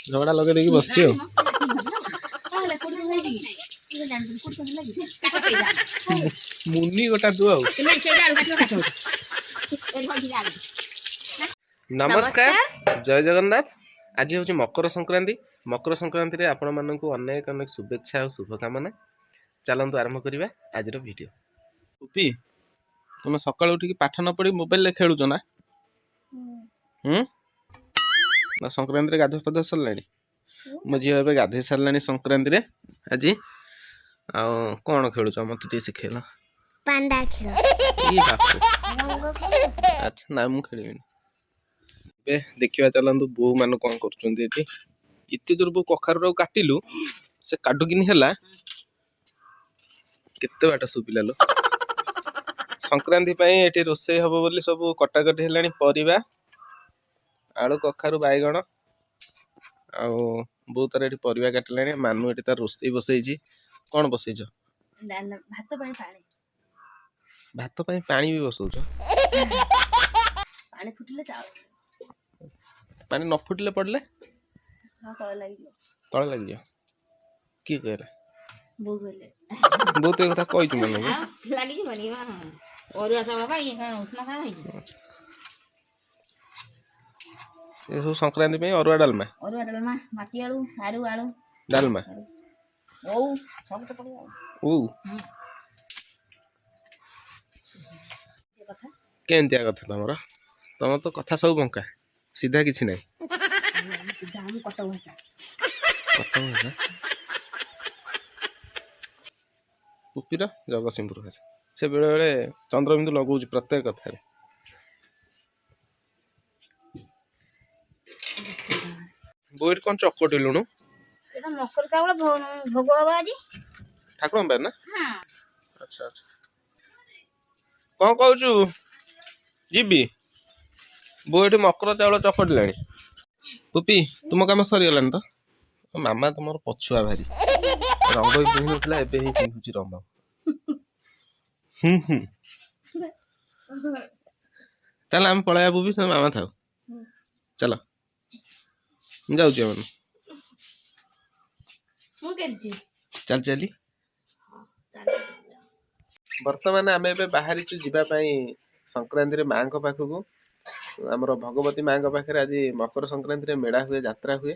झगड़ा लगे देखिए बसची हो मुन्नी गोटा तू आउ नमस्कार जय जगन्नाथ आज हूँ मकर संक्रांति रे आपण मानक अनेक अनेक शुभेच्छा और शुभकामना चलतु आरंभ करवा आज वीडियो पुपी तुम सकाल उठ पाठ न पढ़ी मोबाइल खेलुच ना ना संक्रांति रे गाधो पाध सरला मो झील ए गाधे सारा संक्रांति रे आज आ कौन खेलुच मत टे शिखेल पांडा खेल अच्छा ना मु खेल देखा चलतु बो मान कौन करते जोर बो कखारू काटिलु से काटुकिन है केते बाट सुबिला लो संक्रांति ये रोषे हम बोली सब कटाकटी है परिवा आलू कखारू बैगण आ बहुत तार ये परिवा काटिला मानू ये तार रोषे बसई कौन बसईच भात पानी भी बसौच पानी न फुटिले पड़ले तले लग किए कहला बहुत कथा कही मन सब संक्रांति अरुआ डालमा माटी आलू सारू आलू डालमा केमतिया कथा तुम तो कथा सब बंका सीधा किसी ना कटक भाषा पुपीर जगतसिंहपुर भाषा से बेले बेले चंद्रबिंदु लगौच प्रत्येक कथा बोईट कौन चकटिलुणु मकर चावल भोग हम आज ठाकुर ना अच्छा अच्छा कौन कहचु जीबी बोईट मकर चावल चकटिला पुपी तुम काम सरीगला तो मामा तुम पछुआ भारी रंग भी पिंधुला एबे ही पिंधुची रंग चल आम पलाया पुपी तुम मामा थाओ चल जाऊँ चल चली बर्तमान आम ए बाहरी जावाई संक्रांति रे माँ पाखक आमर भगवती माँ पाखे आज मकर संक्रांति रे मेड़ा हुए यात्रा हुए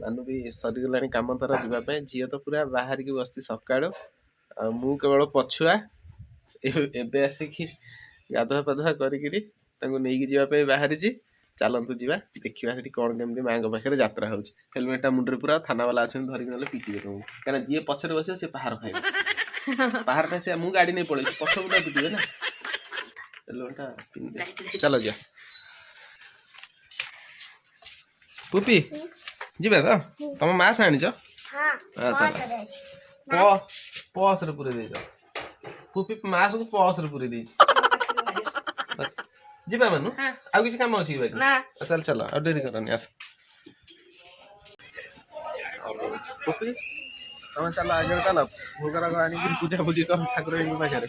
आनु भी सरीगला कम तार जावाई झील तो पूरा बाहर की बस सका मु केवल पछुआ एबे आसिक गाधुआ पाधुआ करी जावाई बाहरी चलतु जा देखा कौन केमी माँ पाखे यात्रा हो हेलमेटा मुंडे पूरा थाना वाला अच्छे धरिक ना पिटे तुमको कहीं जी पछे बस सी पहाड़ खाइब पहाड़टा से मुझे गाड़ी नहीं पड़े पछ पूरा पिटे ना हेलमेटा चल जा पुपी जीवा तो तुम मास आनी पस पूरे दे पुपी मास को पस पूरे दे जीवा मानू आउ किसी काम अच्छी चल चल आ डेरी करनी आस पुपी तुम चल आगे चल भोगर आनी पूजा पूजी कर ठाकुर पाखे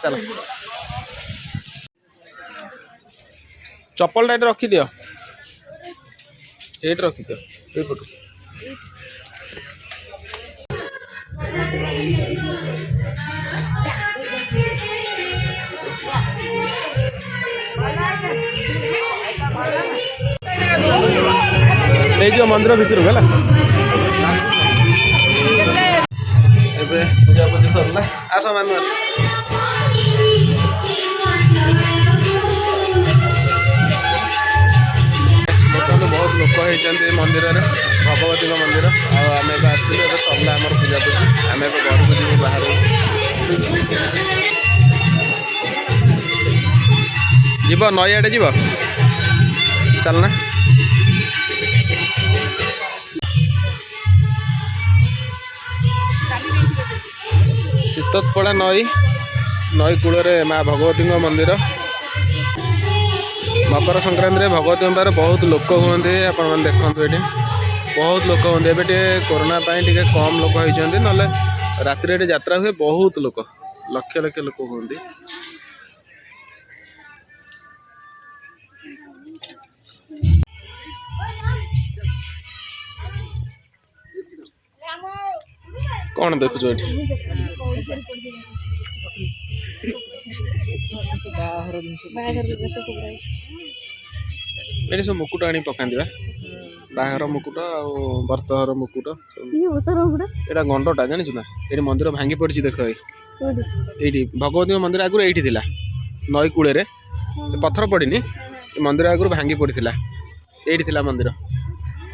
चल चप्पल टाइट रखी दियो एट रखी दियो ये पटू जो मंदिर भितर गला एबे पूजा पूजी सरला आस मानु आस बहुत लोक होती मंदिर में भगवती मंदिर आम आसलु सरला आम पूजा पूजी आम घर को जीव बाहर जीव नई आड़े जीव चलना चित्तपड़ा नई कूल माँ भगवती मंदिर मकर संक्रांति में भगवती पारे बहुत लोक हुए आप देखते ये बहुत लोक होते कोरोना टे कम लोक होती ना राति यात्रा हुए बहुत लोक लक्ष लक्ष लोक होती कौन देखुछ एठी एठी सब मुकुट आनी पकांदी बा बाहर मुकुट आउ बर्तहर मुकुट एटा गंडटा जानिछु ना एठी मंदिर भांगी पड़छि देख एठी भगवती मंदिर आगुर एठी थिला नई कूले रे पत्थर पड़िनी मंदिर आगुर भांगी पड़िथिला एठी थिला मंदिर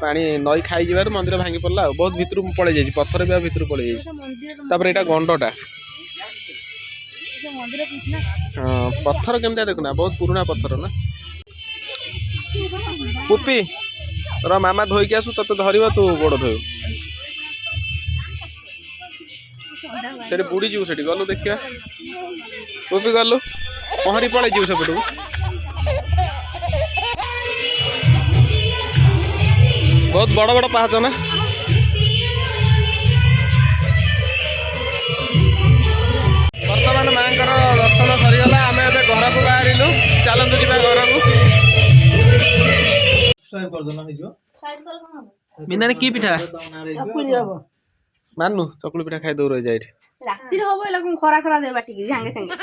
पानी नई खाई जबार मंदिर भांगी पड़ला बहुत भितर पड़े जाइए पत्थर भी भितर पड़े जाइए तापर एटा गंडटा हाँ पत्थर केमता देखुना बहुत पुराना पत्थर ना पुपी तोरा मामा धोईकी आसु तते धरिब तू गोड़ धोइबु सेठी बुड़ी जीव सेठी गलु देखिया पुपी गलु पहरी पड़े जीव सेपटू बहुत बड़ बड़ पाहाच ना बर्तमान माँ दर्शन सरीगला आम ए घर को बाहर चलतु जा घर को मीना की पिठा मानू चकुली पिठा खाई दौ रही जाए रातिर हबो एला कोन खरा खरा दे बाटी की संगे संगे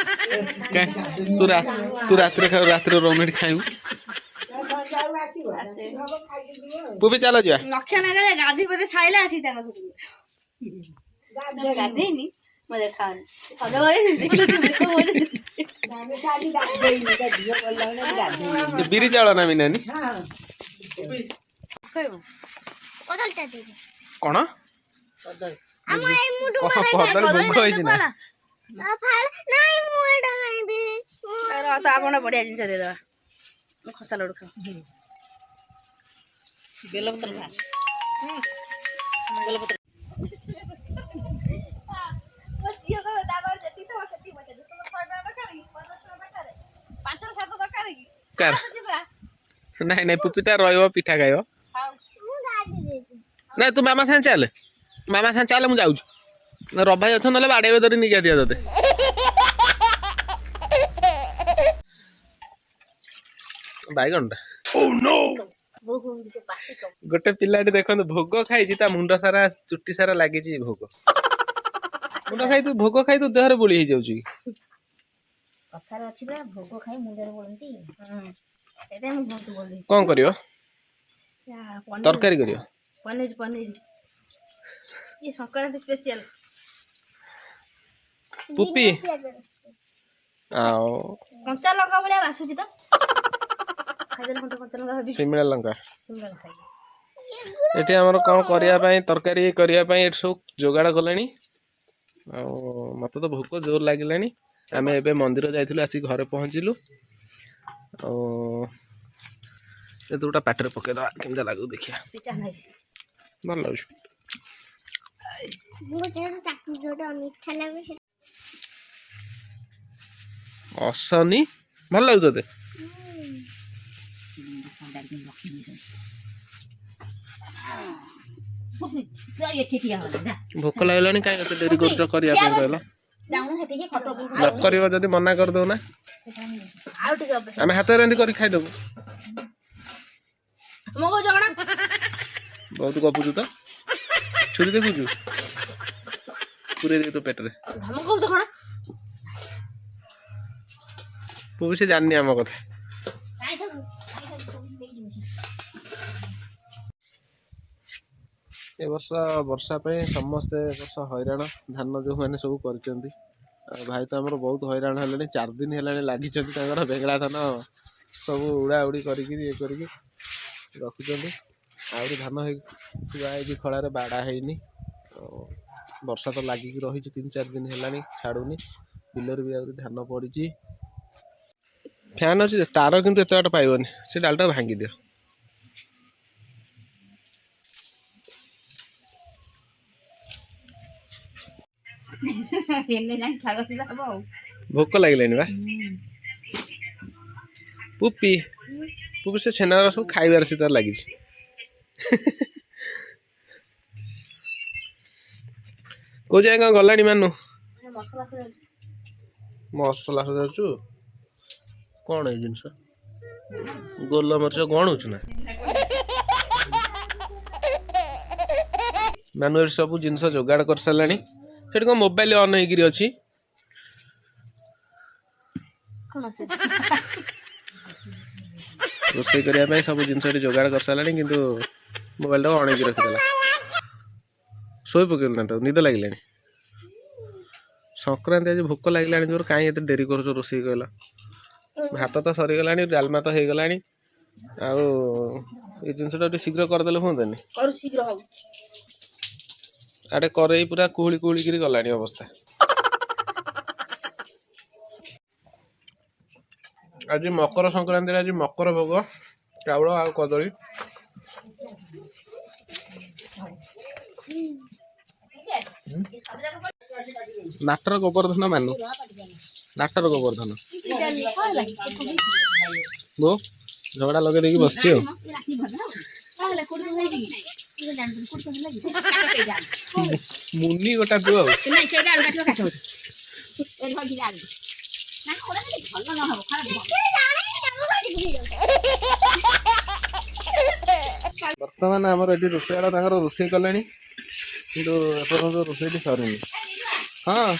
तू रातिर खाऊ रातिर रोमेट खाइबू पुपी चलो जा लक्ष्य ना गले गाधी पते छाइला आसी तांगा सुटू गाधी नी मजे खान सजा बगे देखलो तू देखो बोले गाने चाली गाधी नी का दियो बोलला ने गाधी बिरी चावल ना मीना नी कहबो कदलता दे कोन कदल हम ए मुडु कदल भोग होइछि ना फाड़ नाही मुडा नाही दे अरे त आपण बढिया जिंस दे दवा म खसा लडू खा बेलपत्र खा बेलपत्र बस यो का दाबार जति तो सती बचे तो 100 टका करी 50 टका करे 5 7 टका करी कर नहीं नहीं पुपी ता रहइबो पिठा खाइबो नहीं तू मामा सां चल मु जाऊ रभाई अच्छा ना बाड़े धरी निका दिया ते बैगनटा गोटे पिलाटी देखो भोग खाई मुंड सारा चुट्टी सारा लगी भोग मुंड खाई तू भोग खाई तू देहरे बोली हो जाउची कथार अछि बा भोग खाई मुंडरे बोलंती एते हम बहुत बोलली कोन करियो तरकारी करियो पनीर पनीर ये संक्रांति स्पेशल पुपी आओ कंचा लंका भलिया बासुची तो खाइदल कंचा लंका भाबी शिमला लंका खाइ एठी हमर कोन करिया पई तरकारी करिया पई एठ सब जोगाड़ कलेनी आ मते तो भूख जोर लागिलानी आमे एबे मंदिर जाइथिलु आसी घरे पहुंचिलु आ ए दुटा पाटर पके दा केमदा लागु देखिया पिचा नाही भल लागु मुझे ताकू जोडा मीठा लागे से असनी भल लागु तते भूख लागलानी काई एते देरी कर करिया पई कहला जाउन हेती के खटो न करियो जदी मना कर दो ना आउ टिके अबे आमे हाथ रेंदी करी खाइ दबु मगो जगणा बहुत गपुछु तो छुरी देखुछु पूरे दे तो पेट रे मगो जगणा पुपी से जाननी हम कथा खाइ दो ए वर्षा पे समस्ते वर्ष हैरान धान जो मैंने सब कर भाई तो आमर बहुत हैरान है 4 दिन है लगी बेगड़ा धान सब उड़ा उड़ी कर रखुच्च आहरी धान थुआई खड़े बाड़ा है वर्षा तो लगिक रही 3-4 दिन है छाड़ूनी बिलर भी आहरी धान पड़ी फैन अच्छे तार कितु एत बाट पाइबनी से डालटा भांगी दियो भोक लगे बा पुपी पुपी से छेना सब खाइबार से तार लगी को जाए कौन गला मानू मसला सजाचु कौन है जिनस गोल मरच गणुच ना ମାନୁ ଏଠି ସବୁ ଜିନିଷ ଯୋଗାड़ कर सारानी सेठी को मोबाइल ऑन होइगिरी अछि कौन से रोषेई करिया ପାଇଁ सब जिनिस एठी जोगाड़ कर सारानी किंतु मोबाइल टा ऑन होइगी रखिदेला सोई पकेल ना तो निद लागिलानी संक्रांति आज भोक लागिलानी जोर काई एते देरी करछो रोषेई कइला भात तो सरी गलानी डालमा तो हे गलानी आ ए जिनिसटा शीघ्र करदेले होंदनी कर शीघ्र हो आड़े करई पूरा कुहली कुहली गिरी गलानी अवस्था आज मकर संक्रांति आज मकर भोग चाउल आ कदली नाटर गोवर्धन मानु नाटर गोवर्धन वो झगड़ा लगे देखी बस मुनि गोटा तू बर्तमान आम रोषेया रोषे कले कि रोषे सरी हाँ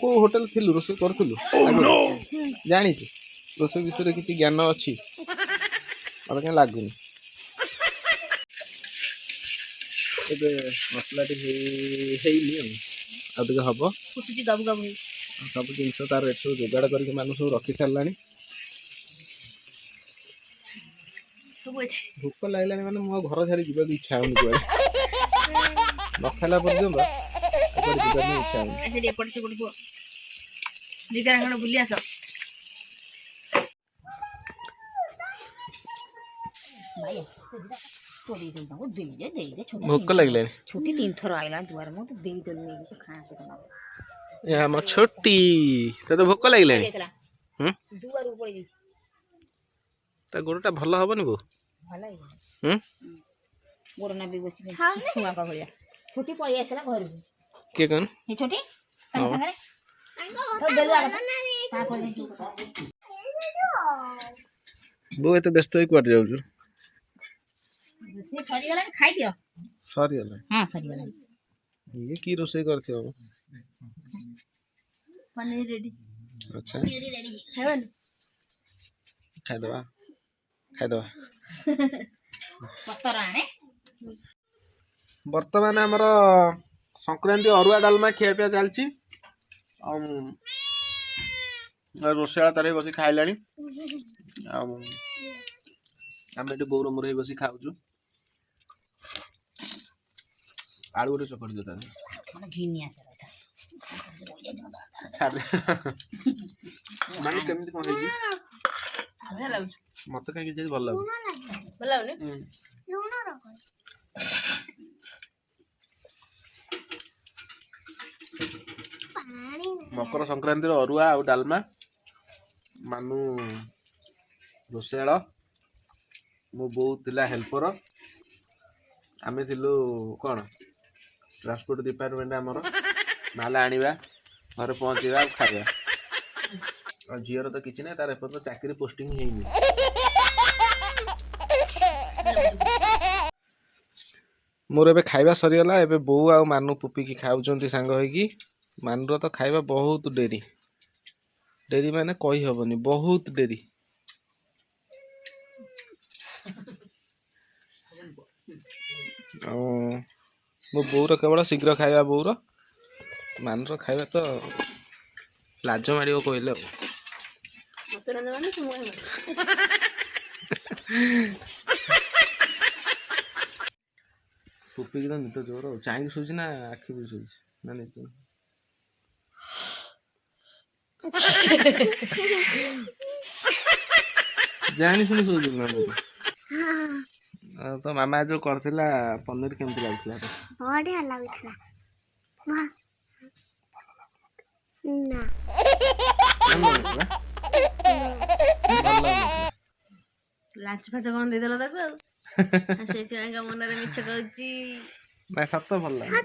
कौ होटेल थी रोषे करूँ जानी रोषे विषय किसी ज्ञान अच्छी मत क्या लगुनि मसला हम सब जिन तार सब जोगाड़ करके मान सब रखी सारा भोक लगे मैंने मो घर छाड़ी जीवा इच्छा होनी कुआड़े न खाला पर्यटन इच्छा भोक लगे छोटी 3 थर आइला दुआर मो तो दे देनी से खा के हम छोटी तो भोक लगे दुआर ऊपर दी ता गोड़टा भल हबनी बो भल गोड़ ना भी बसी छुआ का भलिया छोटी पळी आसला घर के कन हे छोटी संग संग तो देलुआ ता पर बो एते व्यस्त होई क्वाट जाउछु से सरी गला खाई दियो सरी गला हां सरी गला ये की रोषे करथियो पनीर रेडी अच्छा पनीर रेडी खावन खाई दवा पत्तर आने वर्तमान आमर संक्रांति अरुआ डालमा खिया पिया चलची रोषेया तार बस खाइला आम ये बोर मोर बस खाऊ आलू गोटे चकड़ी देता माने केमती कौन है मत कहीं भल लगे मकर संक्रांति अरुआ आ डालमा मानु रोषेयाल मो बो थिला हेल्पर आमे थिलु कौन ट्रांसपोर्ट डिपार्टमेंट आमर माल आनिबा घर पहुँचवा खाଇବା और झीर तो किसी ना तार एपर्यंत चाकरी पोस्टिंग ହେଇନି मोर एबे खाଇବା सरीगला एबे बो आ मानु पुपी की खाउचंती सांग होई मानुर तो खाଇବା बहुत डेरी डेरी माने कही हबनी बहुत डेरी मो बोर केवल शीघ्र खाଇବା बोर मानुर खाଇବା तो लाज मारियो कहले पुपी की तो निद जोर चाह सोच ना आखि भी सोच ना निद जानी सुनी सोच ना तो मामा जो करथिला पनीर केमती लागथिला बढ़िया लागथिला वाह ना लाच फाच कौन दे देला ताको से तिळांगा मनरे मिछ कहउची ना सत्त भल लागे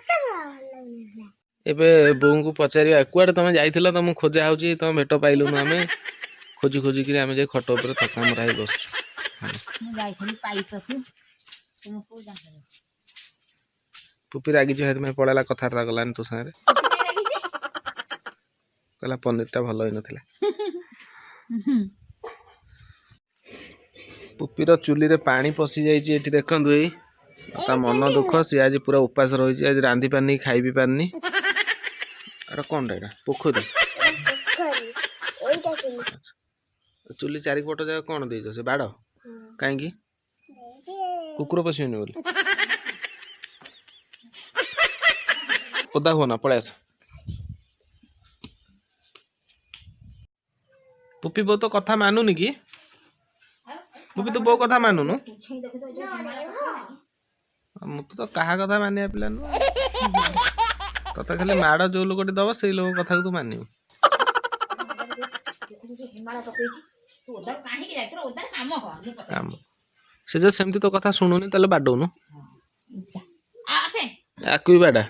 एबे बोऊ को पचारिया कुआडे तमे जाइथिला त मु खोजा होची तमे भेट पाइलु न हमें खोजी खोजी कि हमें जे खट ऊपर थका मराई बस मु जाइथली पाइप से तुम को जान पुपी रागी जो है पड़ेला कथाबार्ता गलानी तो सारे कहला पनीरटा भल होई नथिला पुपीर चुली रे पानी पशि जाइए ये देखु यही ता मन दुख सी आज पूरा उपास रही आज रांधि पारनी खाई भी पारनी अरे कौन टा पोखरी चुली चारिपट जगह कौन देछ से बाड़ कहीं कुकुर पशिबनी बोली ओदा हो ना पड़े आस पुपी बो तो कथा मानुनी कि पुपी तो बो कथा मानुनु मु तो कहा कथा मानिया पिला तथा खाली माड़ जो लोक दब से लोक कथा तू मानिबू काम से जो सेमती तो कथा शुणुनी ताले बाडौनु याकू भी बाडा